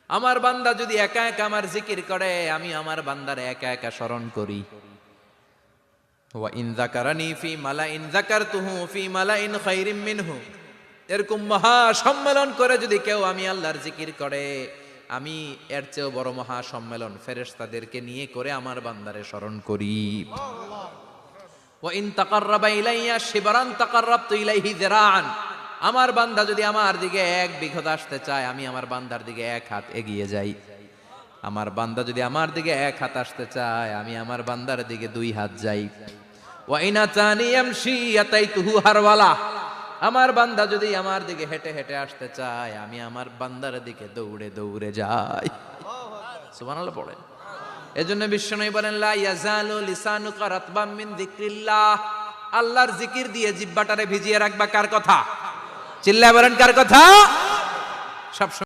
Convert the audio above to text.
আমার বান্দা যদি একা একা আমার জিকির করে, আমি আমার বান্দার একা একা স্মরণ করি। ওয়া ইন যাকারানি ফি মালাইন যাকারতুহু ফি মালাইন খায়রিম মিনহু। এরকম মহা সম্মেলন করে যদি কেউ আমি আল্লাহর জিকির করে, আমি এর চেয়েও বড় মহা সম্মেলন ফেরেশতাদেরকে নিয়ে করে আমার বান্দারে স্মরণ করি। ওয়া ইন তাকাররাবা ইলাইয়া শিবরান তাকাররাবতু ইলাইহি যিরাআন। আমার বান্দা যদি আমার দিকে এক বিঘত আসতে চায়, আমি আমার বান্দার দিকে এক হাত এগিয়ে যাই। আমার বান্দা যদি আমার দিকে এক হাত আসতে চায়, আমি আমার বান্দার দিকে দুই হাত যাই। ওয়া ইন আতানি ইয়ামশি আতাইতুহু হারওয়ালা। আমার বান্দা যদি আমার দিকে হেঁটে হেঁটে আসতে চায়, আমি আমার বান্দার দিকে দৌড়ে দৌড়ে যাই। সুবহানাল্লাহ পড়েন। এজন্য বিশ্বনবী বলেন, লা ইয়াজালু লিসানুকা রাতবাম মিন যিকরিল্লাহ। আল্লাহর জিকির দিয়ে জিহ্বাটারে ভিজিয়ে রাখবা কার কথা? চিল্লায় বলেন কার কথা? সব